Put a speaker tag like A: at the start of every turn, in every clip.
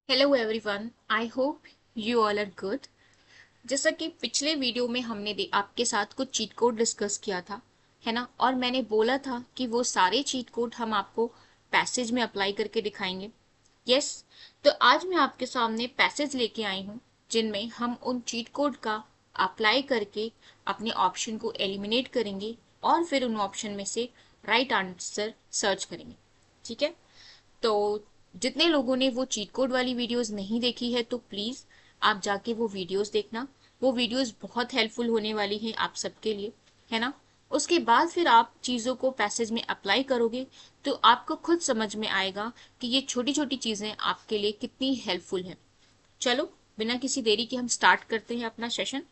A: Hello everyone, I hope you all are good. जैसा कि पिछले वीडियो में हमने आपके साथ कुछ चीट कोड डिस्कस किया था, है ना। और मैंने बोला था कि वो सारे चीट कोड हम आपको पैसेज में अप्लाई करके दिखाएंगे। यस, तो आज मैं आपके सामने पैसेज लेके आई हूँ जिनमें हम उन चीट कोड का अप्लाई करके अपने ऑप्शन को एलिमिनेट करेंगे और फिर उन ऑप्शन में से राइट आंसर सर्च करेंगे। ठीक है, तो जितने लोगों ने वो चीट कोड वाली वीडियोस नहीं देखी है तो प्लीज आप जाके वो वीडियोस देखना। वो वीडियोस बहुत हेल्पफुल होने वाली हैं आप सबके लिए, है ना। उसके बाद फिर आप चीज़ों को पैसेज में अप्लाई करोगे तो आपको खुद समझ में आएगा कि ये छोटी छोटी चीज़ें आपके लिए कितनी हेल्पफुल हैं। चलो, बिना किसी देरी के हम स्टार्ट करते हैं अपना session.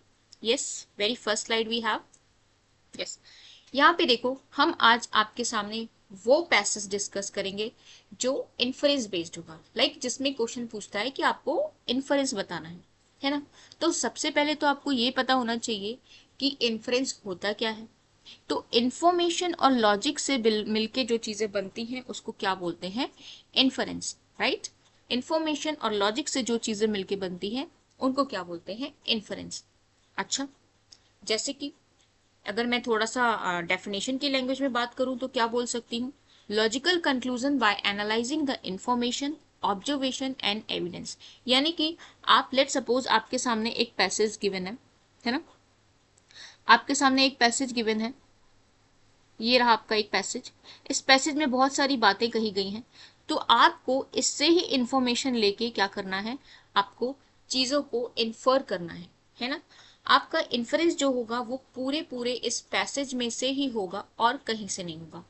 A: Yes, very first slide we have. Yes, यहाँ पे देखो, हम आज आपके सामने वो पैसेज डिस्कस करेंगे जो इन्फरेंस बेस्ड होगा, जिसमें क्वेश्चन पूछता है कि आपको इन्फरेंस बताना है ना। तो सबसे पहले तो आपको ये पता होना चाहिए कि इन्फरेंस होता क्या है। तो इंफॉर्मेशन और लॉजिक से मिलके जो चीजें बनती हैं उसको क्या बोलते हैं, इन्फरेंस, राइट। इंफॉर्मेशन और लॉजिक से जो चीजें मिलके बनती हैं उनको क्या बोलते हैं, इन्फरेंस। अच्छा, जैसे कि अगर मैं थोड़ा सा डेफिनेशन की लैंग्वेज में बात करूं तो क्या बोल सकती हूँ, logical conclusion by analysing the information, observation and evidence. यानी कि आप लेट सपोज आपके सामने एक पैसेज गिवन है ना। आपके सामने एक पैसेज गिवन है, ये रहा आपका एक पैसेज। इस पैसेज में बहुत सारी बातें कही गई हैं, तो आपको इससे ही इंफॉर्मेशन लेके क्या करना है, आपको चीजों को इन्फर करना है ना। आपका इन्फरेंस जो होगा वो पूरे पूरे इस पैसेज में से ही होगा और कहीं से नहीं होगा।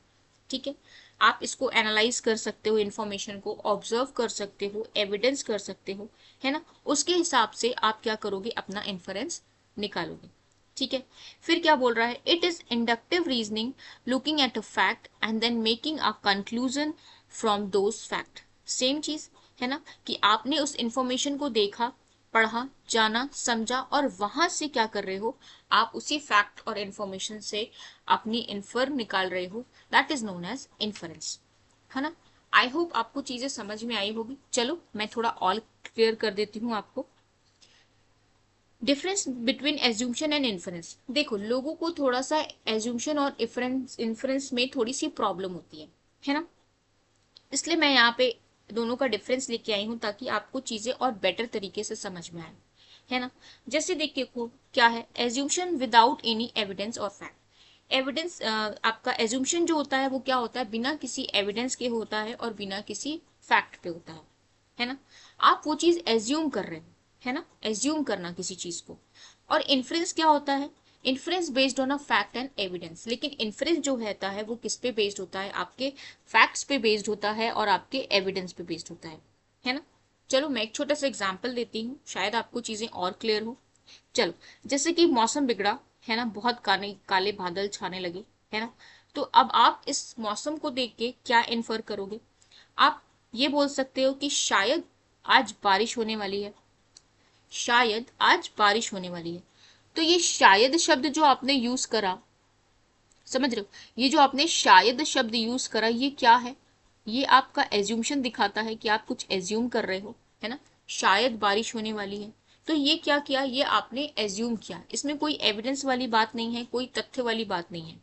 A: ठीक है, आप इसको एनालाइज कर सकते हो, इंफॉर्मेशन को ऑब्जर्व कर सकते हो, एविडेंस कर सकते हो, है ना। उसके हिसाब से आप क्या करोगे, अपना इन्फरेंस निकालोगे। ठीक है, फिर क्या बोल रहा है, it is inductive reasoning looking at a fact and then making a conclusion from those fact. Same चीज है ना, कि आपने उस इंफॉर्मेशन को देखा, पढ़ा, जाना, समझा और वहां से क्या कर रहे हो, आप उसी फैक्ट और इंफॉर्मेशन से अपनी इन्फर निकाल रहे हो। That is known as inference, है ना। आई होप आपको चीजें समझ में आई होगी। चलो मैं थोड़ा और क्लियर कर देती हूँ आपको। Difference between assumption and inference. देखो, लोगों को थोड़ा सा एज्यूम्शन और इन्फरेंस में थोड़ी सी प्रॉब्लम होती है ना। इसलिए मैं यहाँ पे दोनों का डिफरेंस लेके आई हूँ ताकि आपको चीजें और बेटर तरीके से समझ में आए, है ना। जैसे देखिए को क्या है, एज्यूम्शन विदाउट एनी एविडेंस और फैक्ट। एविडेंस, आपका एज्यूम्शन जो होता है वो क्या होता है, बिना किसी एविडेंस के होता है और बिना किसी फैक्ट पे होता है ना। आप वो चीज एज्यूम कर रहे हो, है ना, एज्यूम करना किसी चीज को। और इन्फ्रेंस क्या होता है, inference based on a fact and evidence. लेकिन इन्फ्रेंस जो रहता है वो किस पे बेस्ड होता है, आपके फैक्ट्स पे बेस्ड होता है और आपके एविडेंस पे बेस्ड होता है ना। चलो मैं एक छोटा सा एग्जांपल देती हूँ, शायद आपको चीजें और क्लियर हो। चलो, जैसे कि मौसम बिगड़ा, है ना, बहुत काले काले बादल छाने लगे, है ना। तो अब आप इस मौसम को देख के क्या इन्फर करोगे, आप ये बोल सकते हो कि शायद आज बारिश होने वाली है, शायद आज बारिश होने वाली है। तो ये शायद शब्द जो आपने यूज करा, समझ रहे हो, ये जो आपने शायद शब्द यूज करा ये क्या है, ये आपका एज्यूमशन दिखाता है कि आप कुछ एज्यूम कर रहे हो, है ना। शायद बारिश होने वाली है, तो ये क्या किया, ये आपने एज्यूम किया, इसमें कोई एविडेंस वाली बात नहीं है, कोई तथ्य वाली बात नहीं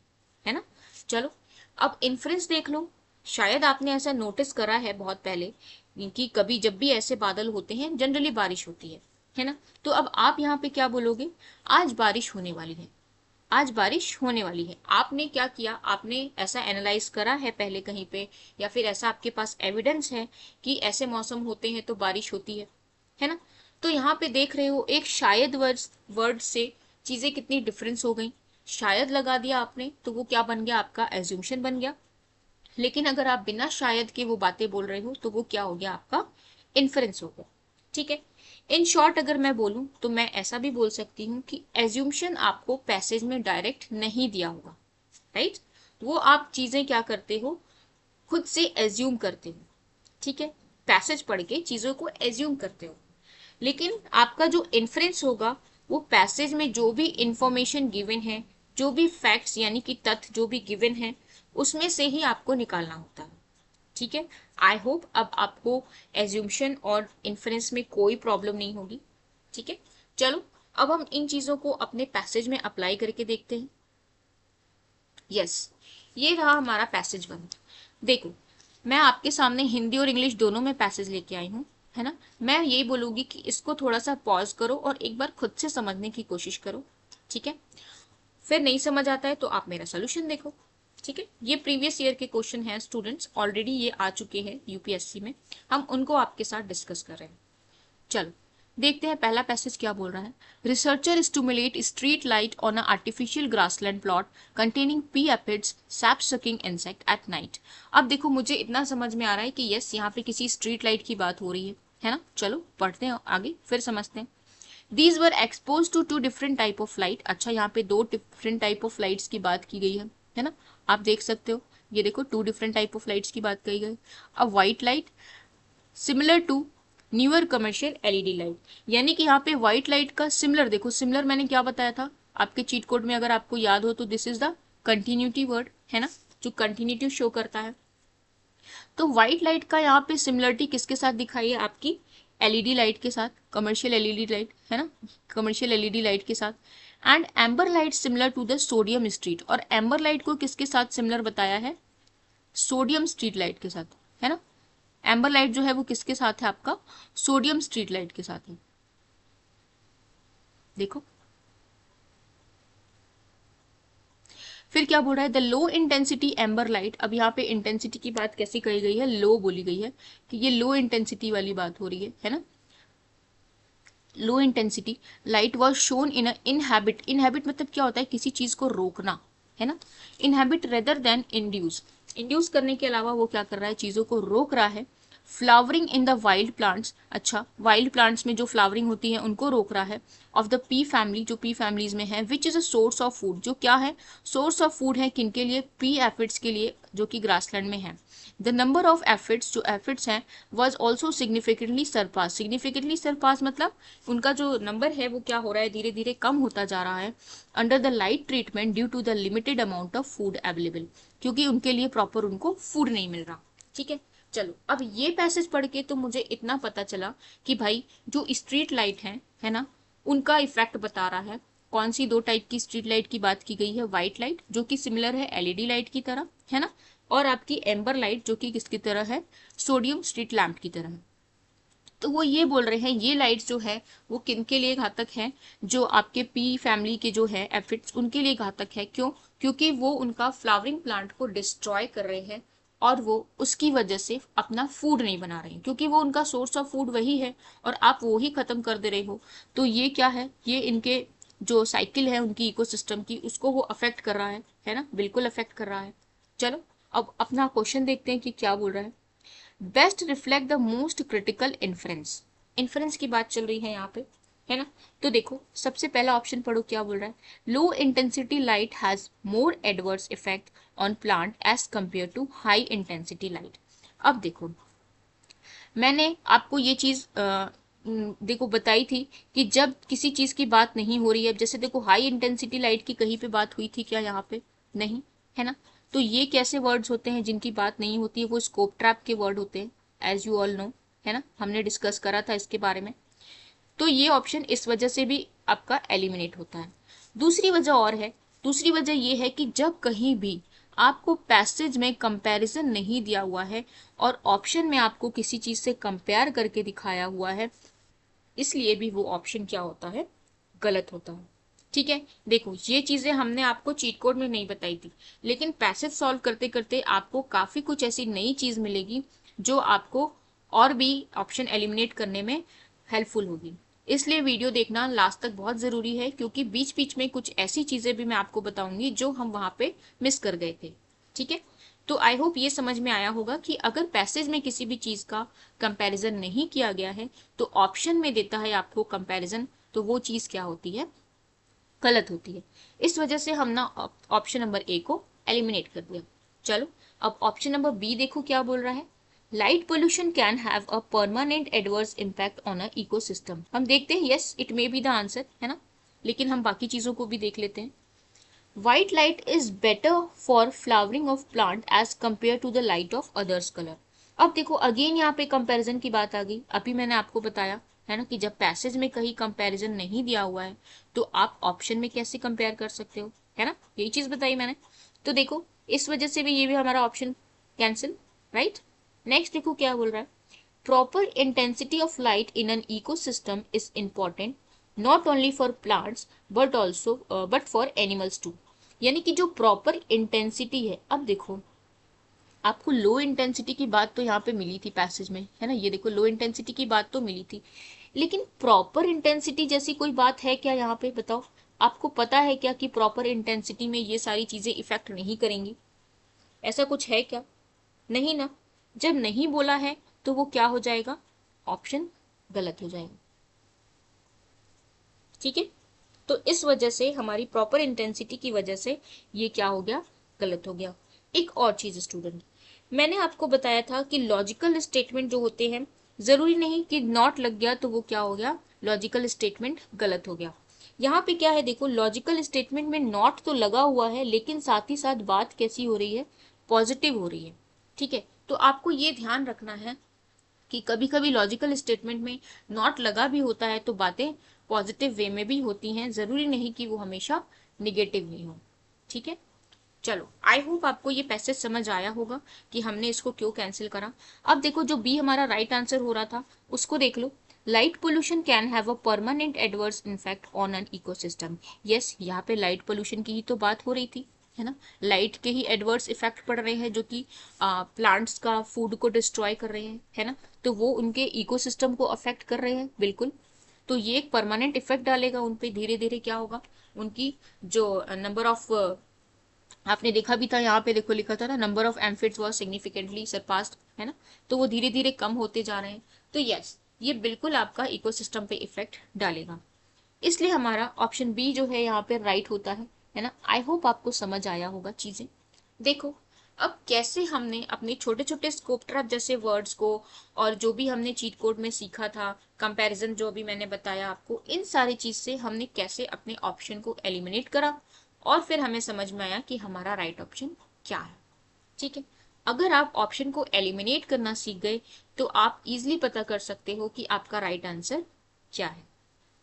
A: है ना। चलो, अब इन्फ्रेंस देख लो। शायद आपने ऐसा नोटिस करा है बहुत पहले कि कभी जब भी ऐसे बादल होते हैं जनरली बारिश होती है ना। तो अब आप यहाँ पे क्या बोलोगे, आज बारिश होने वाली है, आज बारिश होने वाली है। आपने क्या किया, आपने ऐसा एनालाइज करा है पहले कहीं पे, या फिर ऐसा आपके पास एविडेंस है कि ऐसे मौसम होते हैं तो बारिश होती है ना। तो यहाँ पे देख रहे हो, एक शायद वर्ड से चीजें कितनी डिफरेंस हो गई। शायद लगा दिया आपने तो वो क्या बन गया, आपका एज्यूमशन बन गया। लेकिन अगर आप बिना शायद के वो बातें बोल रहे हो तो वो क्या हो गया, आपका इन्फरेंस हो गया। ठीक है, इन शॉर्ट अगर मैं बोलूं तो मैं ऐसा भी बोल सकती हूँ कि एज्यूमशन आपको पैसेज में डायरेक्ट नहीं दिया होगा, राइट। वो आप चीजें क्या करते हो, खुद से एज्यूम करते हो। ठीक है, पैसेज पढ़ के चीजों को एज्यूम करते हो। लेकिन आपका जो इन्फ्रेंस होगा वो पैसेज में जो भी इंफॉर्मेशन गिवन है, जो भी फैक्ट्स यानी कि तथ्य जो भी गिवन है उसमें से ही आपको निकालना होता है। ठीक है। आई होप अब आपको एज्यूम्शन और इन्फरेंस में कोई प्रॉब्लम नहीं होगी। ठीक है, चलो अब हम इन चीजों को अपने पैसेज में अप्लाई करके देखते हैं। यस, ये रहा हमारा पैसेज 1। देखो, मैं आपके सामने हिंदी और इंग्लिश दोनों में पैसेज लेके आई हूँ, है ना। मैं यही बोलूंगी कि इसको थोड़ा सा पॉज करो और एक बार खुद से समझने की कोशिश करो। ठीक है, फिर नहीं समझ आता है तो आप मेरा सोल्यूशन देखो। ठीक है, ये प्रीवियस ईयर के क्वेश्चन हैं स्टूडेंट्स, ऑलरेडी ये आ चुके हैं यूपीएससी में, हम उनको आपके साथ डिस्कस कर रहे हैं। चलो देखते हैं पहला पैसेज क्या बोल रहा है। Researcher stimulate street light on a artificial grassland plot containing P aphids SAP sucking insect at night. अब देखो, मुझे इतना समझ में आ रहा है कि यस, यहाँ पे किसी स्ट्रीट लाइट की बात हो रही है ना। चलो पढ़ते हैं आगे फिर समझते हैं। These were exposed to two different type of light। अच्छा, यहाँ पे दो डिफरेंट टाइप ऑफ लाइट्स की बात की गई है ना। आप देख सकते हो, ये देखो two different type of lights की बात कही गई। अब white light similar to newer commercial LED light, यानी कि यहाँ पे व्हाइट लाइट का सिमिलर, देखो सिमिलर मैंने क्या बताया था आपके चीट कोड में, अगर आपको याद हो तो this is the continuity word, है ना, जो कंटिन्यूटी शो करता है। तो व्हाइट लाइट का यहाँ पे सिमिलरिटी किसके साथ दिखाई है, आपकी एलईडी लाइट के साथ, कमर्शियल एलईडी लाइट, है ना, कमर्शियल एलईडी लाइट के साथ। And amber light similar to the sodium street, और एम्बर लाइट को किसके साथ सिमिलर बताया है, सोडियम स्ट्रीट लाइट के साथ, है ना। एम्बर लाइट जो है वो किसके साथ है, आपका सोडियम स्ट्रीट लाइट के साथ है। देखो फिर क्या बोल रहा है, the low intensity amber light. अब यहाँ पे इंटेंसिटी की बात कैसी कही गई है, लो बोली गई है, कि ये लो इंटेंसिटी वाली बात हो रही है ना। लो intensity light was shown in inhabit, inhabit मतलब क्या होता है, किसी चीज को रोकना, है ना। Inhabit rather than induce, induce करने के अलावा वो क्या कर रहा है, चीजों को रोक रहा है। Flowering in the wild plants, अच्छा वाइल्ड प्लांट्स में जो फ्लावरिंग होती है उनको रोक रहा है। ऑफ द पी फैमिली, जो पी फैमिलीज में है, which is a source of food, जो क्या है, सोर्स ऑफ फूड है किनके लिए, पी एफिड्स के लिए, जो कि ग्रासलैंड में है। द नंबर ऑफ एफिड्स, जो एफिड्स हैं, was also significantly surpass, significantly surpass मतलब उनका जो नंबर है वो क्या हो रहा है, धीरे धीरे कम होता जा रहा है। Under the light treatment due to the limited amount of food available, क्योंकि उनके लिए प्रॉपर उनको फूड नहीं मिल रहा। ठीक है, चलो अब ये पैसेज पढ़ के तो मुझे इतना पता चला कि भाई जो स्ट्रीट लाइट है ना, उनका इफेक्ट बता रहा है। कौन सी दो टाइप की स्ट्रीट लाइट की बात की गई है, व्हाइट लाइट जो कि सिमिलर है एलईडी लाइट की तरह, है ना, और आपकी एम्बर लाइट जो कि किसकी तरह है, सोडियम स्ट्रीट लैम्प की तरह है। तो वो ये बोल रहे हैं ये लाइट जो है वो किनके लिए घातक है, जो आपके पी फैमिली के जो है एफिड्स उनके लिए घातक है। क्यों, क्योंकि वो उनका फ्लावरिंग प्लांट को डिस्ट्रॉय कर रहे हैं और वो उसकी वजह से अपना फूड नहीं बना रहे हैं, क्योंकि वो उनका सोर्स ऑफ फूड वही है और आप वो ही खत्म कर दे रहे हो। तो ये क्या है, ये इनके जो साइकिल है उनकी इकोसिस्टम की, उसको वो अफेक्ट कर रहा है ना, बिल्कुल अफेक्ट कर रहा है। चलो अब अपना क्वेश्चन देखते हैं कि क्या बोल रहा है। Best reflect the most critical inference, inference की बात चल रही है यहाँ पे, है ना। तो देखो सबसे पहला ऑप्शन पढ़ो क्या बोल रहा है, low intensity light has more adverse effect on plant as compare to high intensity light. अब देखो मैंने आपको ये चीज देखो बताई थी कि जब किसी चीज की बात नहीं हो रही है, जैसे देखो हाई इंटेंसिटी लाइट की कहीं पे बात हुई थी क्या, यहाँ पे नहीं, है ना। तो ये कैसे वर्ड्स होते हैं जिनकी बात नहीं होती है, वो स्कोप ट्रैप के वर्ड होते हैं, एज यू ऑल नो, है ना, हमने डिस्कस करा था इसके बारे में। तो ये ऑप्शन इस वजह से भी आपका एलिमिनेट होता है। दूसरी वजह और है, दूसरी वजह ये है कि जब कहीं भी आपको पैसेज में कंपैरिजन नहीं दिया हुआ है और ऑप्शन में आपको किसी चीज से कंपेयर करके दिखाया हुआ है, इसलिए भी वो ऑप्शन क्या होता है, गलत होता है। ठीक है, देखो ये चीजें हमने आपको चीट कोड में नहीं बताई थी, लेकिन पैसेज सॉल्व करते करते आपको काफी कुछ ऐसी नई चीज मिलेगी जो आपको और भी ऑप्शन एलिमिनेट करने में हेल्पफुल होगी। इसलिए वीडियो देखना लास्ट तक बहुत जरूरी है, क्योंकि बीच बीच में कुछ ऐसी चीजें भी मैं आपको बताऊंगी जो हम वहां पे मिस कर गए थे। ठीक है, तो आई होप ये समझ में आया होगा कि अगर पैसेज में किसी भी चीज का कंपैरिजन नहीं किया गया है तो ऑप्शन में देता है आपको कंपैरिजन, तो वो चीज क्या होती है, गलत होती है। इस वजह से हम ना ऑप्शन नंबर ए को एलिमिनेट कर दिया। चलो अब ऑप्शन नंबर बी देखो क्या बोल रहा है, light pollution can have a permanent adverse impact on a ecosystem. हम देखते हैं, yes it may be the answer, है ना, लेकिन हम बाकी चीजों को भी देख लेते हैं। White light is better for flowering of plant as compared to the light of others color। अब देखो अगेन यहाँ पे कंपैरिजन की बात आ गई। अभी मैंने आपको बताया है ना कि जब पैसेज में कहीं कंपैरिजन नहीं दिया हुआ है तो आप ऑप्शन में कैसे कंपेयर कर सकते हो, है ना, यही चीज बताई मैंने। तो देखो इस वजह से भी ये भी हमारा ऑप्शन कैंसिल, राइट। नेक्स्ट देखो क्या बोल रहा है, proper intensity of light in an ecosystem is important not only for plants but also but for animals too। यानी कि जो प्रॉपर इंटेंसिटी है, अब देखो आपको लो इंटेंसिटी की बात तो यहाँ पे मिली थी पैसेज में, है ना, ये देखो लो इंटेंसिटी की बात तो मिली थी, लेकिन प्रॉपर इंटेंसिटी जैसी कोई बात है क्या यहाँ पे, बताओ। आपको पता है क्या कि प्रॉपर इंटेंसिटी में ये सारी चीजें इफेक्ट नहीं करेंगी, ऐसा कुछ है क्या, नहीं ना। जब नहीं बोला है तो वो क्या हो जाएगा, ऑप्शन गलत हो जाएगा, ठीक है। तो इस वजह से हमारी प्रॉपर इंटेंसिटी की वजह से ये क्या हो गया, गलत हो गया। एक और चीज स्टूडेंट, मैंने आपको बताया था कि लॉजिकल स्टेटमेंट जो होते हैं, जरूरी नहीं कि नॉट लग गया तो वो क्या हो गया, लॉजिकल स्टेटमेंट गलत हो गया। यहाँ पे क्या है देखो, लॉजिकल स्टेटमेंट में नॉट तो लगा हुआ है लेकिन साथ ही साथ बात कैसी हो रही है, पॉजिटिव हो रही है, ठीक है। तो आपको ये ध्यान रखना है कि कभी कभी लॉजिकल स्टेटमेंट में नॉट लगा भी होता है तो बातें पॉजिटिव वे में भी होती हैं, जरूरी नहीं कि वो हमेशा निगेटिव ही हो, ठीक है। चलो आई होप आपको ये पैसेज समझ आया होगा कि हमने इसको क्यों कैंसिल करा। अब देखो जो बी हमारा राइट आंसर हो रहा था उसको देख लो, light pollution can have a permanent adverse effect on an ecosystem. Yes, यहाँ पे लाइट पोल्यूशन की ही तो बात हो रही थी, है ना, लाइट के ही एडवर्स इफेक्ट पड़ रहे हैं जो कि प्लांट्स का फूड को डिस्ट्रॉय कर रहे हैं, है ना, तो वो उनके इकोसिस्टम को अफेक्ट कर रहे हैं, बिल्कुल। तो ये एक परमानेंट इफेक्ट डालेगा उन पे, धीरे धीरे क्या होगा, उनकी जो नंबर ऑफ, आपने देखा भी था यहाँ पे देखो लिखा था ना, number of aphids was significantly surpassed, है ना, तो वो धीरे धीरे कम होते जा रहे हैं। तो यस, ये बिल्कुल आपका इकोसिस्टम पे इफेक्ट डालेगा, इसलिए हमारा ऑप्शन बी जो है यहाँ पे राइट होता है ना। आई होप आपको समझ आया होगा चीजें। देखो अब कैसे हमने अपने छोटे छोटे स्कोप ट्रैप जैसे वर्ड्स को और जो भी हमने चीट कोड में सीखा था, कंपैरिजन जो भी मैंने बताया आपको, इन सारी चीज से हमने कैसे अपने ऑप्शन को एलिमिनेट करा और फिर हमें समझ में आया कि हमारा राइट ऑप्शन क्या है, ठीक है। अगर आप ऑप्शन को एलिमिनेट करना सीख गए तो आप इजिली पता कर सकते हो कि आपका राइट आंसर क्या है।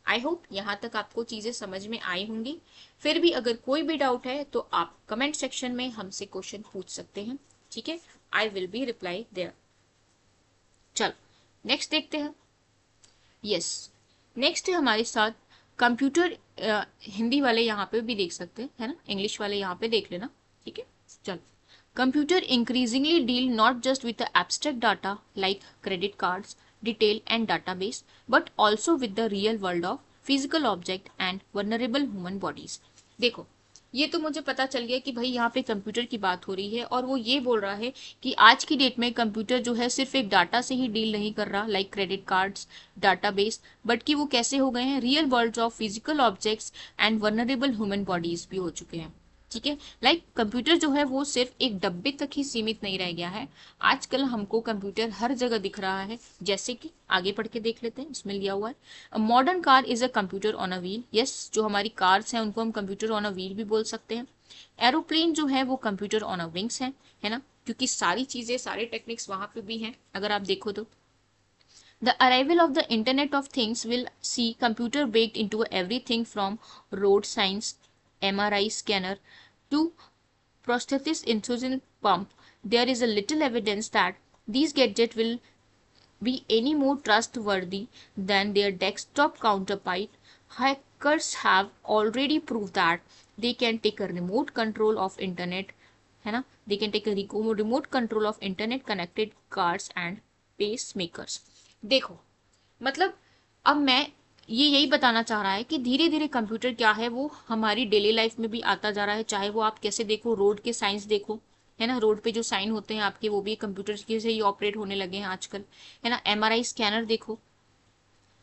A: आई होप यहाँ तक आपको चीजें समझ में आई होंगी। फिर भी अगर कोई भी डाउट है तो आप कमेंट सेक्शन में हमसे क्वेश्चन पूछ सकते हैं, ठीक है, I will be reply there. चलो नेक्स्ट देखते हैं। यस, नेक्स्ट है हमारे साथ कंप्यूटर, हिंदी वाले यहाँ पे भी देख सकते हैं, है ना, इंग्लिश वाले यहाँ पे देख लेना, ठीक है। चलो, computer increasingly deal not just with the abstract data like credit cards detail and database but also with the real world of physical object and vulnerable human bodies. देखो ये तो मुझे पता चल गया कि भाई यहाँ पे कंप्यूटर की बात हो रही है और वो ये बोल रहा है कि आज की डेट में कंप्यूटर जो है सिर्फ एक डाटा से ही डील नहीं कर रहा like credit cards database, but कि वो कैसे हो गए हैं, real world of physical objects and vulnerable human bodies भी हो चुके हैं, ठीक है। लाइक कंप्यूटर जो है वो सिर्फ एक डब्बे तक ही सीमित नहीं रह गया है, आजकल हमको कंप्यूटर हर जगह दिख रहा है। जैसे कि आगे पढ़ के देख लेते हैं, इसमें लिया हुआ है modern car is a computer on a wheel. Yes, जो हमारी कार्स हैं उनको हम कंप्यूटर ऑन अ व्हील भी बोल सकते हैं। एरोप्लेन जो है वो कंप्यूटर ऑन अ विंग्स है ना, क्योंकि सारी चीजें सारे टेक्निक्स वहां पे भी हैं अगर आप देखो तो। The arrival of the Internet of Things will see computer baked into everything from road signs, MRI scanner to prosthesis insulin pump. There is a little evidence that these gadgets will be any more trustworthy than their desktop counterpart. Hackers have already proved that they can take a remote control of internet, है ना, they can take a remote control of internet connected cars and pacemakers। देखो मतलब अब मैं ये यही बताना चाह रहा है कि धीरे धीरे कंप्यूटर क्या है वो हमारी डेली लाइफ में भी आता जा रहा है, चाहे वो आप कैसे देखो, रोड के साइंस देखो, है ना, रोड पे जो साइन होते हैं आपके वो भी कंप्यूटर से ही ऑपरेट होने लगे हैं आजकल, है ना, एमआरआई स्कैनर देखो।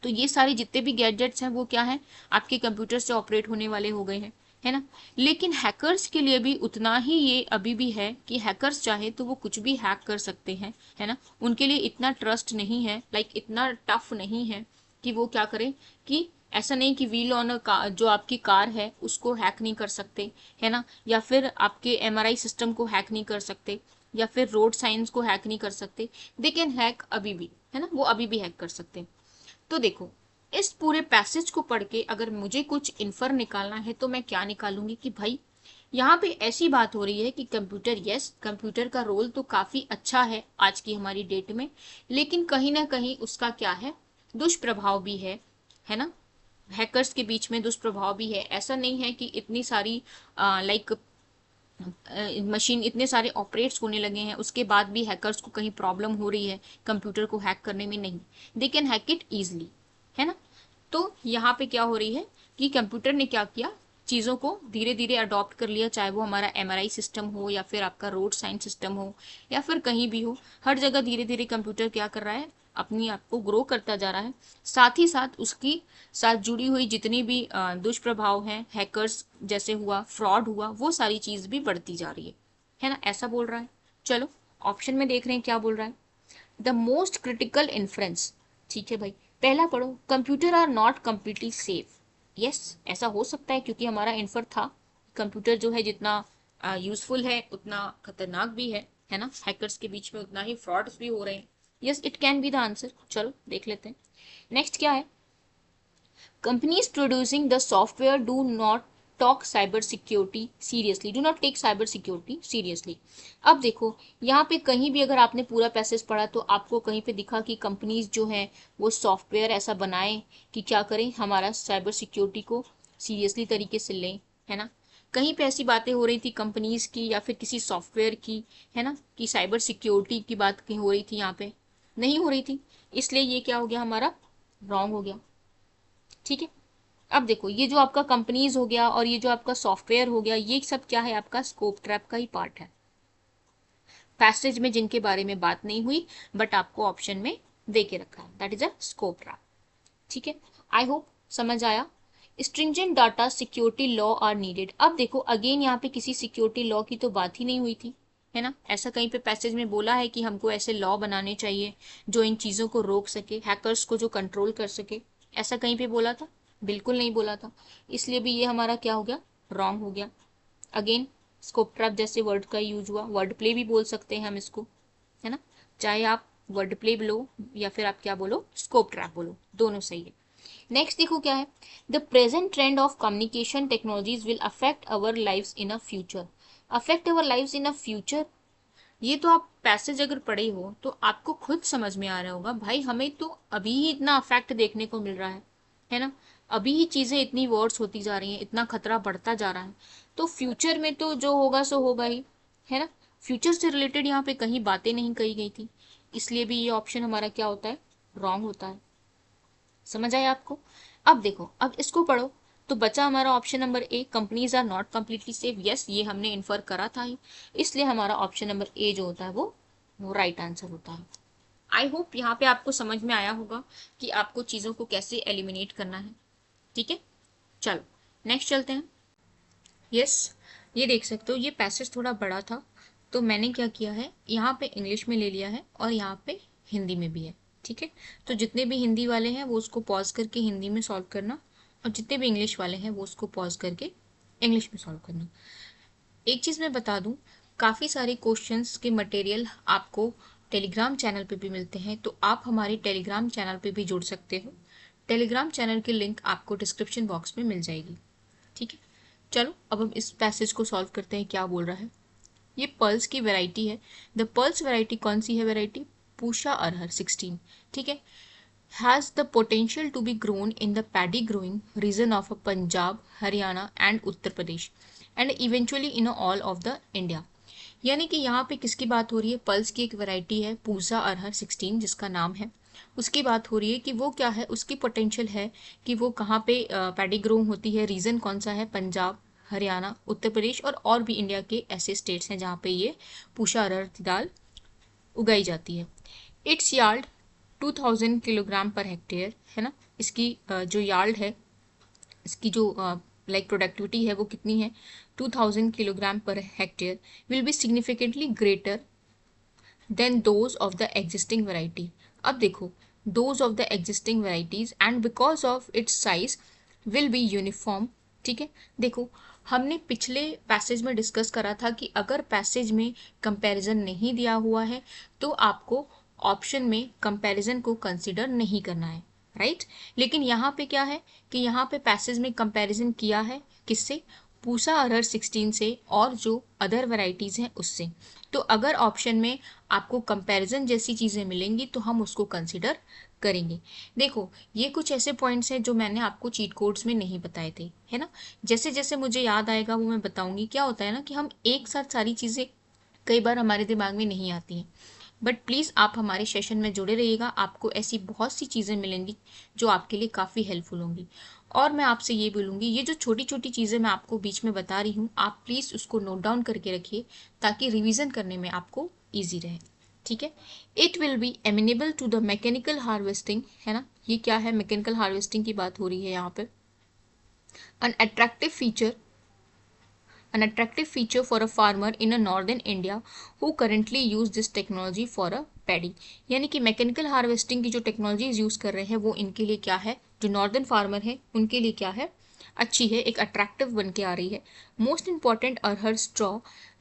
A: तो ये सारे जितने भी गैजेट्स हैं वो क्या है, आपके कंप्यूटर से ऑपरेट होने वाले हो गए हैं, है ना। लेकिन हैकर्स के लिए भी उतना ही ये अभी भी है कि हैकर्स चाहे तो वो कुछ भी हैक कर सकते हैं, है ना, उनके लिए इतना ट्रस्ट नहीं है, लाइक इतना टफ नहीं है कि वो क्या करें, कि ऐसा नहीं कि व्हील ऑन जो आपकी कार है उसको हैक नहीं कर सकते, है ना, या फिर आपके एमआरआई सिस्टम को हैक नहीं कर सकते। या फिर रोड साइंस को हैक नहीं कर सकते, दे कैन हैक अभी भी, है ना, वो अभी भी हैक कर सकते हैं। तो देखो, इस पूरे पैसेज को पढ़ के अगर मुझे कुछ इन्फर निकालना है तो मैं क्या निकालूंगी कि भाई यहाँ पे ऐसी बात हो रही है कि कंप्यूटर, यस कंप्यूटर का रोल तो काफी अच्छा है आज की हमारी डेट में, लेकिन कहीं ना कहीं उसका क्या है, दुष्प्रभाव भी है ना, हैकर्स के बीच में दुष्प्रभाव भी है। ऐसा नहीं है कि इतनी सारी लाइक मशीन इतने सारे ऑपरेट्स होने लगे हैं उसके बाद भी हैकर्स को कहीं प्रॉब्लम हो रही है कंप्यूटर को हैक करने में, नहीं, they can hack it easily, है ना। तो यहाँ पे क्या हो रही है कि कंप्यूटर ने क्या किया, चीज़ों को धीरे धीरे अडॉप्ट कर लिया, चाहे वो हमारा एमआरआई सिस्टम हो या फिर आपका रोड साइंस सिस्टम हो या फिर कहीं भी हो, हर जगह धीरे धीरे कंप्यूटर क्या कर रहा है, अपनी आप को ग्रो करता जा रहा है। साथ ही साथ उसकी साथ जुड़ी हुई जितनी भी दुष्प्रभाव हैं, हैकर्स जैसे हुआ, फ्रॉड हुआ, वो सारी चीज भी बढ़ती जा रही है ना, ऐसा बोल रहा है। चलो ऑप्शन में देख रहे हैं क्या बोल रहा है, द मोस्ट क्रिटिकल इन्फ्रेंस। ठीक है भाई, पहला पढ़ो, computer are not completely safe. Yes, ऐसा हो सकता है क्योंकि हमारा इन्फर था कंप्यूटर जो है जितना यूजफुल है उतना खतरनाक भी है ना, हैकर्स के बीच में उतना ही फ्रॉड्स भी हो रहे हैं। Yes, it can be the answer. चलो देख लेते हैं नेक्स्ट क्या है, companies producing the software do not talk cyber security seriously, do not take cyber security seriously। अब देखो यहाँ पे कहीं भी अगर आपने पूरा पैसेज पढ़ा तो आपको कहीं पे दिखा कि कंपनीज जो हैं वो सॉफ्टवेयर ऐसा बनाएं कि क्या करें, हमारा साइबर सिक्योरिटी को सीरियसली तरीके से लें, है ना। कहीं पे ऐसी बातें हो रही थी कंपनीज की या फिर किसी सॉफ्टवेयर की, है ना, कि साइबर सिक्योरिटी की बात कहीं हो रही थी, यहाँ पे नहीं हो रही थी, इसलिए ये क्या हो गया, हमारा रॉन्ग हो गया। ठीक है, अब देखो ये जो आपका कंपनीज हो गया और ये जो आपका सॉफ्टवेयर हो गया, ये सब क्या है, आपका स्कोप ट्रैप का ही पार्ट है, पैसेज में जिनके बारे में बात नहीं हुई बट आपको ऑप्शन में दे के रखा है, that is a scope trap. ठीक है, आई होप समझ आया। Stringent data security law are needed. अब देखो अगेन यहाँ पे किसी सिक्योरिटी लॉ की तो बात ही नहीं हुई थी, है ना, ऐसा कहीं पे पैसेज में बोला है कि हमको ऐसे लॉ बनाने चाहिए जो इन चीजों को रोक सके, हैकर्स को जो कंट्रोल कर सके, ऐसा कहीं पे बोला था, बिल्कुल नहीं बोला था, इसलिए भी ये हमारा क्या हो गया, रॉन्ग हो गया। अगेन स्कोप ट्रैप जैसे वर्ड का यूज हुआ, वर्ड प्ले भी बोल सकते हैं हम इसको, है ना, चाहे आप वर्ड प्ले बोलो या फिर आप क्या बोलो, स्कोप ट्रैप बोलो, दोनों सही है। नेक्स्ट देखो क्या है, the present trend of communication technologies will affect our lives in a future. Affect our lives in a future, ये तो आप पैसेज अगर पढ़े हो तो आपको खुद समझ में आ रहा होगा भाई, हमें तो अभी ही इतना अफेक्ट देखने को मिल रहा है ना, अभी ही चीजें इतनी वर्ड्स होती जा रही हैं, इतना खतरा बढ़ता जा रहा है, तो फ्यूचर में तो जो होगा सो होगा ही, है ना। फ्यूचर से रिलेटेड यहाँ पे कहीं बातें नहीं कही गई थी, इसलिए भी ये ऑप्शन हमारा क्या होता है, रॉन्ग होता है। समझ आया आपको। अब देखो, अब इसको पढ़ो, तो बचा हमारा option number A, companies are not completely safe. Yes, ये हमने इन्फर करा था ही, इसलिए हमारा ऑप्शन नंबर ए जो होता है वो राइट आंसर होता है। आई होप यहाँ पे आपको समझ में आया होगा कि आपको चीज़ों को कैसे एलिमिनेट करना है। ठीक है, चलो नेक्स्ट चलते हैं। यस, ये देख सकते हो ये पैसेज थोड़ा बड़ा था, तो मैंने क्या किया है, यहाँ पे इंग्लिश में ले लिया है और यहाँ पे हिंदी में भी है। ठीक है, तो जितने भी हिंदी वाले हैं वो उसको पॉज करके हिंदी में सॉल्व करना, और जितने भी इंग्लिश वाले हैं वो उसको पॉज करके इंग्लिश में सॉल्व करना। एक चीज़ मैं बता दूं, काफ़ी सारे क्वेश्चंस के मटेरियल आपको टेलीग्राम चैनल पे भी मिलते हैं, तो आप हमारे टेलीग्राम चैनल पे भी जुड़ सकते हो। टेलीग्राम चैनल की लिंक आपको डिस्क्रिप्शन बॉक्स में मिल जाएगी। ठीक है, चलो अब हम इस पैसेज को सॉल्व करते हैं, क्या बोल रहा है। ये पर्ल्स की वैरायटी है, द पर्ल्स वैरायटी कौन सी है, वैरायटी पूषा अरहर 16। ठीक है, has the potential to be grown in the paddy growing region of Punjab, Haryana and Uttar Pradesh and eventually in all of the India। यानी कि यहाँ पे किसकी बात हो रही है, पल्स की एक वैरायटी है पूसा अरहर 16 जिसका नाम है, उसकी बात हो रही है कि वो क्या है, उसकी पोटेंशियल है कि वो कहाँ पे पैडी ग्रो होती है, रीजन कौन सा है, पंजाब, हरियाणा, उत्तर प्रदेश और भी इंडिया के ऐसे स्टेट्स हैं जहाँ पे ये पूषा अरहर की दाल उगाई जाती है। It's yard 2000 kilogram per hectare, है ना, इसकी जो यार्ड है, इसकी जो लाइक प्रोडक्टिविटी है वो कितनी है, 2000 kilogram per hectare, will be significantly greater than those of the existing variety. अब देखो, those of the existing varieties and because of its size will be uniform. ठीक है, देखो हमने पिछले पैसेज में डिस्कस करा था कि अगर पैसेज में कंपैरिजन नहीं दिया हुआ है तो आपको ऑप्शन में कंपैरिजन को कंसिडर नहीं करना है, राइट। लेकिन यहाँ पे क्या है कि यहाँ पे पैसेज में कंपैरिजन किया है, किससे? पूसा अरहर 16 से और जो अदर वैरायटीज़ हैं उससे। तो अगर ऑप्शन में आपको कंपैरिजन जैसी चीज़ें मिलेंगी तो हम उसको कंसिडर करेंगे। देखो, ये कुछ ऐसे पॉइंट्स हैं जो मैंने आपको चीट कोड्स में नहीं बताए थे, है ना। जैसे जैसे मुझे याद आएगा वो मैं बताऊंगी। क्या होता है ना कि हम एक साथ सारी चीज़ें कई बार हमारे दिमाग में नहीं आती हैं, बट प्लीज़ आप हमारे सेशन में जुड़े रहिएगा, आपको ऐसी बहुत सी चीज़ें मिलेंगी जो आपके लिए काफ़ी हेल्पफुल होंगी। और मैं आपसे ये बोलूँगी, ये जो छोटी छोटी चीज़ें मैं आपको बीच में बता रही हूँ, आप प्लीज़ उसको नोट डाउन करके रखिए ताकि रिवीजन करने में आपको ईजी रहे, ठीक है। It will be amenable to the mechanical harvesting, है ना। ये क्या है? मैकेनिकल हार्वेस्टिंग की बात हो रही है यहाँ पे। An attractive feature an attractive feature for a farmer in a northern India who currently use this technology for a paddy। यानी कि मैकेनिकल हार्वेस्टिंग की जो टेक्नोलॉजीज यूज़ कर रहे हैं वो इनके लिए क्या है, जो नॉर्दर्न फार्मर है उनके लिए क्या है, अच्छी है, एक अट्रैक्टिव बन के आ रही है। मोस्ट इंपॉर्टेंट अरहर स्ट्रॉ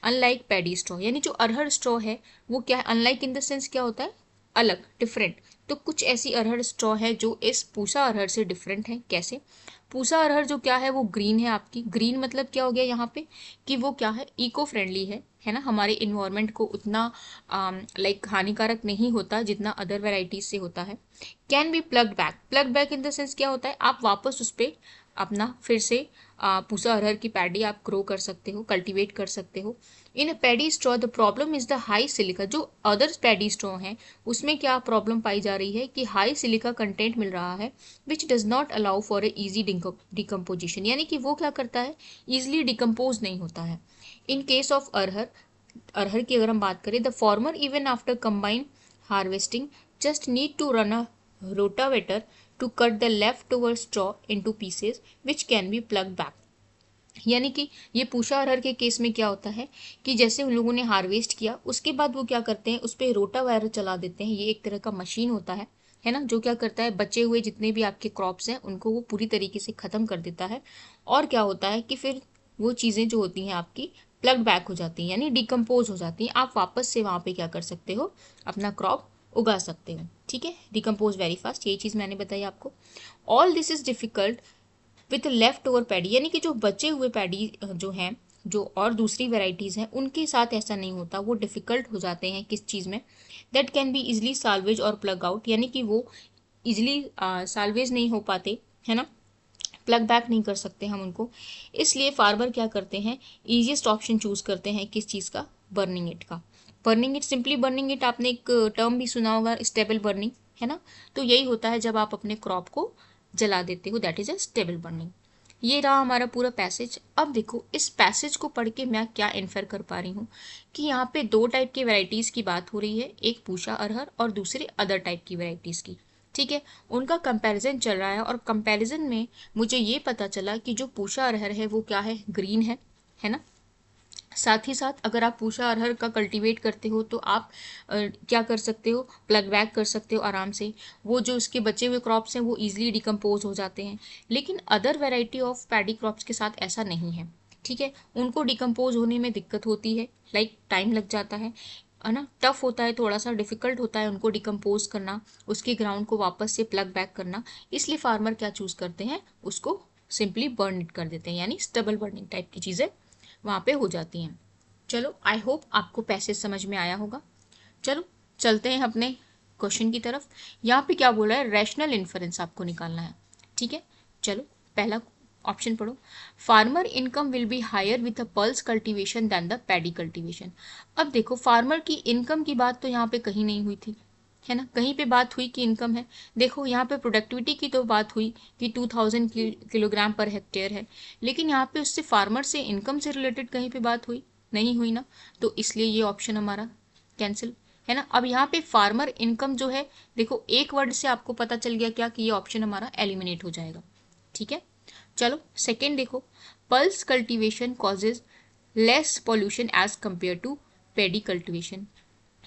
A: अनलाइक पैडी स्ट्रॉ, यानी जो अरहर स्ट्रॉ है वो क्या है, अनलाइक इन द सेंस क्या होता है, अलग, डिफरेंट। तो कुछ ऐसी अरहर स्ट्रॉ है जो इस पूसा अरहर से डिफरेंट है। कैसे? पूसा अरहर जो क्या है वो ग्रीन है आपकी। ग्रीन मतलब क्या हो गया यहाँ पे कि वो क्या है, इको फ्रेंडली है ना, हमारे इन्वायरमेंट को उतना लाइक हानिकारक नहीं होता जितना अदर वेराइटीज से होता है। Can be plugged back, plug back in the sense क्या होता है, आप वापस उस पर अपना फिर से पूसा अरहर की पैडी आप ग्रो कर सकते हो, कल्टीवेट कर सकते हो। इन paddy straw the problem is the high silica, जो अदर पैडी स्ट्रॉ हैं उसमें क्या प्रॉब्लम पाई जा रही है कि हाई सिलिका कंटेंट मिल रहा है, which does not allow for a easy decomposition, यानी कि वो क्या करता है, ईजिली डिकम्पोज नहीं होता है। इन केस ऑफ अरहर, अरहर की अगर हम बात करें, the former even after combine harvesting just need to run a rotavator to cut the left over straw into pieces which can be plug back. यानी कि ये पूषा अरहर के केस में क्या होता है कि जैसे उन लोगों ने हार्वेस्ट किया उसके बाद वो क्या करते हैं, उस पर रोटावायर चला देते हैं। ये एक तरह का मशीन होता है ना, जो क्या करता है, बचे हुए जितने भी आपके क्रॉप्स हैं उनको वो पूरी तरीके से ख़त्म कर देता है। और क्या होता है कि फिर वो चीज़ें जो होती हैं आपकी प्लग बैक हो जाती हैं, यानी डिकम्पोज हो जाती हैं। आप वापस से वहाँ पे क्या कर सकते हो, अपना क्रॉप उगा सकते हो, ठीक है। डिकम्पोज वेरी फास्ट, यही चीज़ मैंने बताई आपको। All this is difficult with left over paddy, यानी कि जो बचे हुए पैडी जो हैं, जो और दूसरी वेराइटीज़ हैं उनके साथ ऐसा नहीं होता, वो डिफ़िकल्ट हो जाते हैं किस चीज़ में, that can be easily salvage और प्लग आउट, यानी कि वो इजली साल्वेज नहीं हो पाते, है ना, प्लग बैक नहीं कर सकते हम उनको। इसलिए फार्मर क्या करते हैं, ईजिएस्ट ऑप्शन चूज़ करते हैं किस चीज़ का, बर्निंग इट का। Burning it, simply burning it, आपने एक टर्म भी सुना होगा, स्टेबल बर्निंग, है ना। तो यही होता है जब आप अपने क्रॉप को जला देते हो, that is a stable burning. ये रहा हमारा पूरा पैसेज। अब देखो इस पैसेज को पढ़ के मैं क्या इन्फर कर पा रही हूँ कि यहाँ पे दो टाइप की वैरायटीज़ की बात हो रही है, एक पूषा अरहर और दूसरे अदर टाइप की वैरायटीज़ की, ठीक है। उनका कंपैरिजन चल रहा है और कंपैरिजन में मुझे ये पता चला कि जो पूषा अरहर है वो क्या है, ग्रीन है ना। साथ ही साथ अगर आप पूषा अरहर का कल्टीवेट करते हो तो आप क्या कर सकते हो, प्लग बैक कर सकते हो आराम से। वो जो उसके बचे हुए क्रॉप्स हैं वो ईजिली डिकम्पोज हो जाते हैं। लेकिन other variety of paddy crops के साथ ऐसा नहीं है, ठीक है। उनको डिकम्पोज होने में दिक्कत होती है, लाइक टाइम लग जाता है ना, टफ होता है, थोड़ा सा डिफिकल्ट होता है उनको डिकम्पोज करना, उसके ग्राउंड को वापस से प्लग बैक करना। इसलिए फार्मर क्या चूज़ करते हैं, उसको सिंपली बर्न इट कर देते हैं, यानी स्टबल बर्निंग टाइप की चीज़ें वहाँ पे हो जाती हैं। चलो, आई होप आपको पैसेज समझ में आया होगा। चलो चलते हैं अपने क्वेश्चन की तरफ। यहाँ पे क्या बोला है, रैशनल इन्फरेंस आपको निकालना है, ठीक है। चलो पहला ऑप्शन पढ़ो, farmer income will be higher with a pulse cultivation than the paddy cultivation. अब देखो फार्मर की इनकम की बात तो यहाँ पे कहीं नहीं हुई थी, है ना, कहीं पे बात हुई कि इनकम है। देखो यहाँ पे प्रोडक्टिविटी की तो बात हुई कि 2000 किलोग्राम पर हेक्टेयर है, लेकिन यहाँ पे उससे फार्मर से इनकम से रिलेटेड कहीं पे बात हुई नहीं हुई ना, तो इसलिए ये ऑप्शन हमारा कैंसिल, है ना। अब यहाँ पे फार्मर इनकम जो है, देखो एक वर्ड से आपको पता चल गया क्या कि ये ऑप्शन हमारा एलिमिनेट हो जाएगा, ठीक है। चलो सेकेंड देखो, pulse cultivation causes less pollution as compare to paddy cultivation.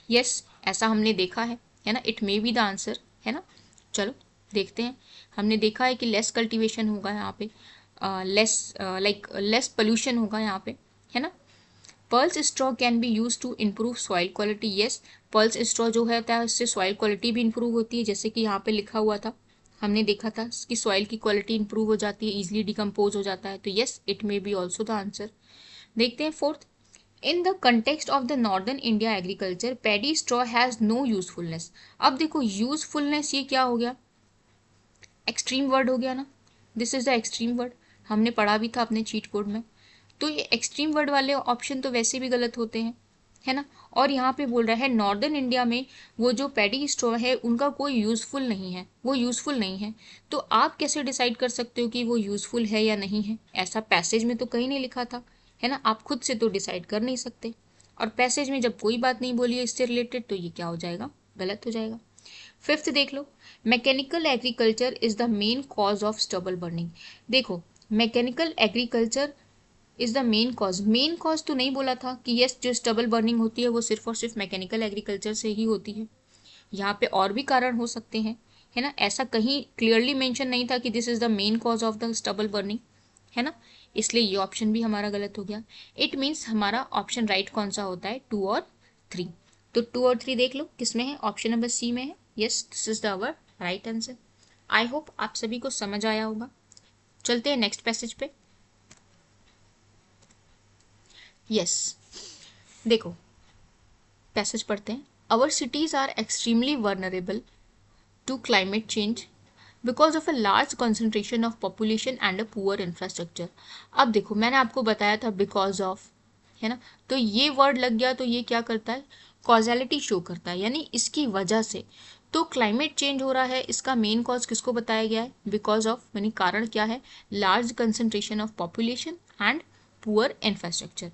A: Yes, ऐसा हमने देखा है ना, it may be the answer, है ना। चलो देखते हैं, हमने देखा है कि लेस कल्टीवेशन होगा यहाँ पे लेस पोल्यूशन होगा यहाँ पे, है ना। Pulse straw can be use to improve soil quality. Yes, pulse straw जो होता है उससे सॉइल क्वालिटी भी इंप्रूव होती है, जैसे कि यहाँ पे लिखा हुआ था, हमने देखा था कि सॉइल की क्वालिटी इंप्रूव हो जाती है, इजीली डिकम्पोज हो जाता है। तो yes, it may be also the answer. देखते हैं fourth, in the context of the northern India agriculture paddy straw has no usefulness. अब देखो यूजफुलनेस ये क्या हो गया, एक्सट्रीम वर्ड हो गया ना, this is the extreme word, हमने पढ़ा भी था अपने चीट कोड में। तो ये एक्सट्रीम वर्ड वाले ऑप्शन तो वैसे भी गलत होते हैं, है ना। और यहाँ पे बोल रहा है नॉर्दर्न इंडिया में वो जो पैडी स्ट्रॉ है उनका कोई यूज़फुल नहीं है, वो यूज़फुल नहीं है। तो आप कैसे डिसाइड कर सकते हो कि वो यूज़फुल है या नहीं है, ऐसा पैसेज में तो कहीं नहीं लिखा था, है ना। आप खुद से तो डिसाइड कर नहीं सकते, और पैसेज में जब कोई बात नहीं बोली है इससे रिलेटेड तो ये क्या हो जाएगा, गलत हो जाएगा। फिफ्थ देख लो, mechanical agriculture is the main cause of stubble burning. देखो mechanical agriculture is the main cause तो नहीं बोला था कि यस जो स्टबल बर्निंग होती है वो सिर्फ और सिर्फ मैकेनिकल एग्रीकल्चर से ही होती है, यहाँ पे और भी कारण हो सकते हैं, है ना। ऐसा कहीं क्लियरली मेंशन नहीं था कि this is the main cause of the stubble burning, है ना। इसलिए ये ऑप्शन भी हमारा गलत हो गया। इट मीन्स हमारा ऑप्शन राइट कौन सा होता है, 2 और 3। तो 2 और 3 देख लो किसमें है, ऑप्शन नंबर सी में है। Yes, this is the our right answer. I hope आप सभी को समझ आया होगा। चलते हैं नेक्स्ट पैसेज पे। यस, देखो पैसेज पढ़ते हैं। Our cities are extremely vulnerable to climate change because of a large concentration of population and a poor infrastructure. अब देखो मैंने आपको बताया था बिकॉज ऑफ, है ना, तो ये वर्ड लग गया तो ये क्या करता है, कॉजेलिटी शो करता है, यानी इसकी वजह से। तो क्लाइमेट चेंज हो रहा है, इसका मेन कॉज किसको बताया गया है, बिकॉज ऑफ, यानी कारण क्या है, large concentration of population and poor infrastructure.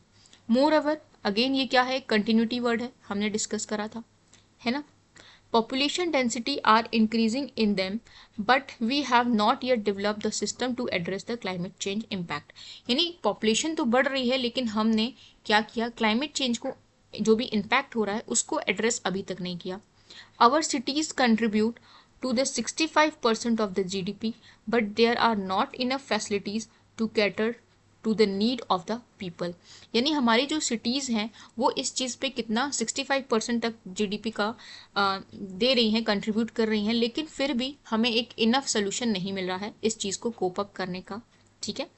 A: More over again ये क्या है, कंटिन्यूटी वर्ड है, हमने डिस्कस करा था, है ना। Population density are increasing in them, but we have not yet developed the system to address the climate change impact. यानी population तो बढ़ रही है लेकिन हमने क्या किया, climate change को जो भी impact हो रहा है उसको address अभी तक नहीं किया। Our cities contribute to the 65% of the GDP, but there are not enough facilities to cater to the need of the people. यानी हमारी जो सिटीज़ हैं वो इस चीज़ पे कितना 65% तक जीडीपी का दे रही हैं, कंट्रीब्यूट कर रही हैं, लेकिन फिर भी हमें एक इनफ सोल्यूशन नहीं मिल रहा है इस चीज़ को कोप अप करने का, ठीक है।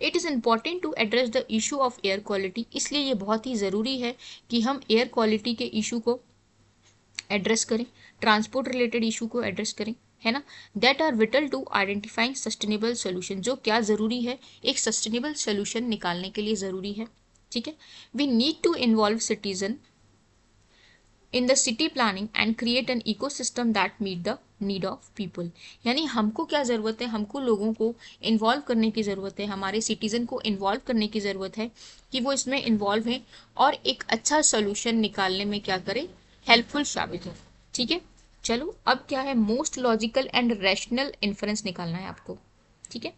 A: It is important to address the issue of air quality, इसलिए ये बहुत ही ज़रूरी है कि हम एयर क्वालिटी के इशू को एड्रेस करें, ट्रांसपोर्ट रिलेटेड इशू को एड्रेस करें, है ना। That are vital to identifying sustainable solution, जो क्या ज़रूरी है, एक सस्टेनेबल सोल्यूशन निकालने के लिए ज़रूरी है, ठीक है। We need to involve citizen in the city planning and create an ecosystem that meet the need of people. यानी हमको क्या ज़रूरत है, हमको लोगों को इन्वॉल्व करने की ज़रूरत है, हमारे सिटीज़न को इन्वॉल्व करने की ज़रूरत है कि वो इसमें इन्वॉल्व हैं और एक अच्छा सोल्यूशन निकालने में क्या करें, हेल्पफुल साबित हो, ठीक है। चलो अब क्या है, most logical and rational inference निकालना है आपको, ठीक है।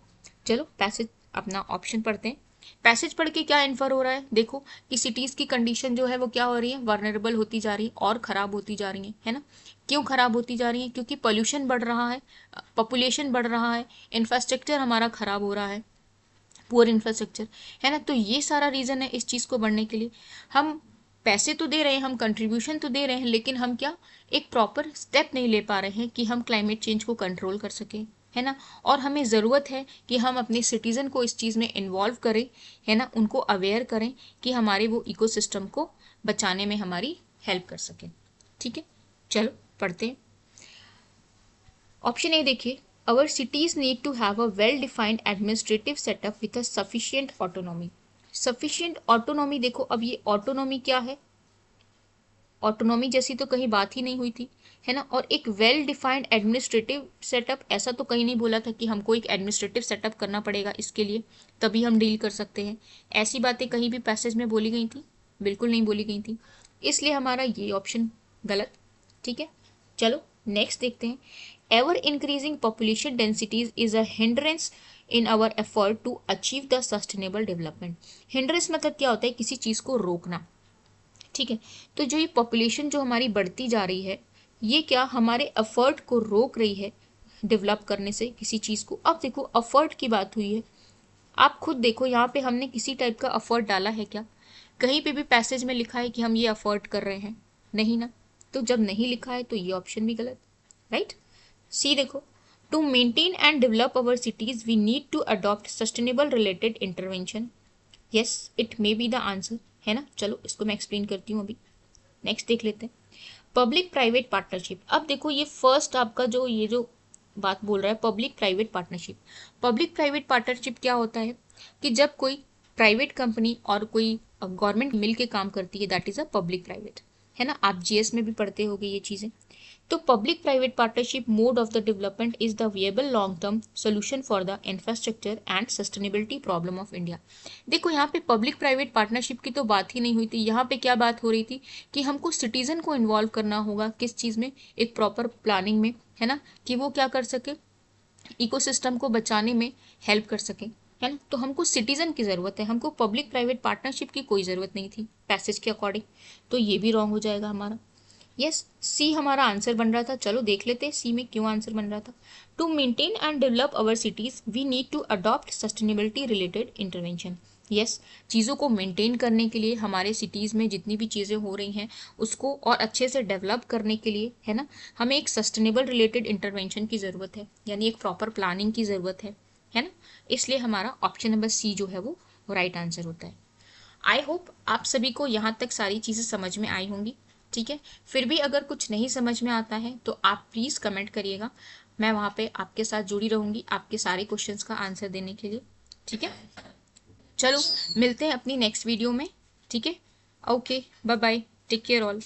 A: चलो पैसेज अपना ऑप्शन पढ़ते हैं। पैसेज पढ़ के क्या इन्फर हो रहा है, देखो कि सिटीज़ की कंडीशन जो है वो क्या हो रही है, वर्नरेबल होती जा रही है और ख़राब होती जा रही है ना। क्यों ख़राब होती जा रही है, क्योंकि पोल्यूशन बढ़ रहा है, पॉपुलेशन बढ़ रहा है, इंफ्रास्ट्रक्चर हमारा ख़राब हो रहा है, पुअर इंफ्रास्ट्रक्चर, है ना। तो ये सारा रीज़न है इस चीज़ को बढ़ने के लिए। हम पैसे तो दे रहे हैं, हम कंट्रीब्यूशन तो दे रहे हैं, लेकिन हम क्या एक प्रॉपर स्टेप नहीं ले पा रहे हैं कि हम क्लाइमेट चेंज को कंट्रोल कर सकें, है ना। और हमें ज़रूरत है कि हम अपने सिटीज़न को इस चीज़ में इन्वॉल्व करें, है ना, उनको अवेयर करें कि हमारे वो इकोसिस्टम को बचाने में हमारी हेल्प कर सकें, ठीक है। चलो पढ़ते हैं। ऑप्शन ए देखिए, our cities need to have a well defined administrative setup with a sufficient autonomy। sufficient autonomy, देखो अब ये autonomy क्या है, ऑटोनॉमी जैसी तो कहीं बात ही नहीं हुई थी, है ना। और एक वेल डिफाइंड एडमिनिस्ट्रेटिव सेटअप, ऐसा तो कहीं नहीं बोला था कि हमको एक एडमिनिस्ट्रेटिव सेटअप करना पड़ेगा इसके लिए तभी हम डील कर सकते हैं, ऐसी बातें कहीं भी पैसेज में बोली गई थी, बिल्कुल नहीं बोली गई थी, इसलिए हमारा ये ऑप्शन गलत, ठीक है। चलो नेक्स्ट देखते हैं। Ever increasing population densities is a hindrance in our effort to achieve the sustainable development. Hindrance मतलब क्या होता है, किसी चीज़ को रोकना, ठीक है। तो जो ये पॉपुलेशन जो हमारी बढ़ती जा रही है ये क्या हमारे एफर्ट को रोक रही है डेवलप करने से किसी चीज़ को। अब देखो एफर्ट की बात हुई है, आप खुद देखो यहाँ पे हमने किसी टाइप का अफर्ट डाला है क्या? कहीं पे भी पैसेज में लिखा है कि हम ये अफर्ट कर रहे हैं? नहीं ना। तो जब नहीं लिखा है तो ये ऑप्शन भी गलत, राइट? सी देखो, to maintain and develop our cities we need to adopt sustainable related intervention. Yes, it may be the answer, है ना। चलो इसको मैं एक्सप्लेन करती हूँ अभी। नेक्स्ट देख लेते हैं, पब्लिक प्राइवेट पार्टनरशिप। अब देखो ये फर्स्ट आपका जो ये जो बात बोल रहा है public private partnership. Public private partnership क्या होता है कि जब कोई प्राइवेट कंपनी और कोई गवर्नमेंट मिल के काम करती है, that is a public private, है ना। आप जीएस में भी पढ़ते होगे ये चीजें। तो public private partnership mode of the development is the viable long term solution for the infrastructure and sustainability problem of India. देखो यहाँ पे पब्लिक प्राइवेट पार्टनरशिप की तो बात ही नहीं हुई थी, यहाँ पे क्या बात हो रही थी कि हमको सिटीजन को इन्वॉल्व करना होगा किस चीज़ में, एक प्रॉपर प्लानिंग में, है ना, कि वो क्या कर सके, इकोसिस्टम को बचाने में हेल्प कर सके, है ना। तो हमको सिटीजन की ज़रूरत है, हमको पब्लिक प्राइवेट पार्टनरशिप की कोई ज़रूरत नहीं थी पैसेज के अकॉर्डिंग। तो ये भी रॉन्ग हो जाएगा हमारा। यस, सी हमारा आंसर बन रहा था। चलो देख लेते हैं सी में क्यों आंसर बन रहा था। To maintain and develop our cities we need to adopt sustainability related intervention. Yes, चीज़ों को मेंटेन करने के लिए, हमारे सिटीज़ में जितनी भी चीज़ें हो रही हैं उसको और अच्छे से डेवलप करने के लिए, है ना, हमें एक सस्टेनेबल रिलेटेड इंटरवेंशन की ज़रूरत है, यानी एक प्रॉपर प्लानिंग की ज़रूरत है ना। इसलिए हमारा ऑप्शन नंबर सी जो है वो राइट आंसर होता है। आई होप आप सभी को यहाँ तक सारी चीज़ें समझ में आई होंगी, ठीक है। फिर भी अगर कुछ नहीं समझ में आता है तो आप प्लीज़ कमेंट करिएगा, मैं वहाँ पे आपके साथ जुड़ी रहूँगी आपके सारे क्वेश्चंस का आंसर देने के लिए, ठीक है। चलो मिलते हैं अपनी नेक्स्ट वीडियो में, ठीक है। Okay, bye bye, take care all.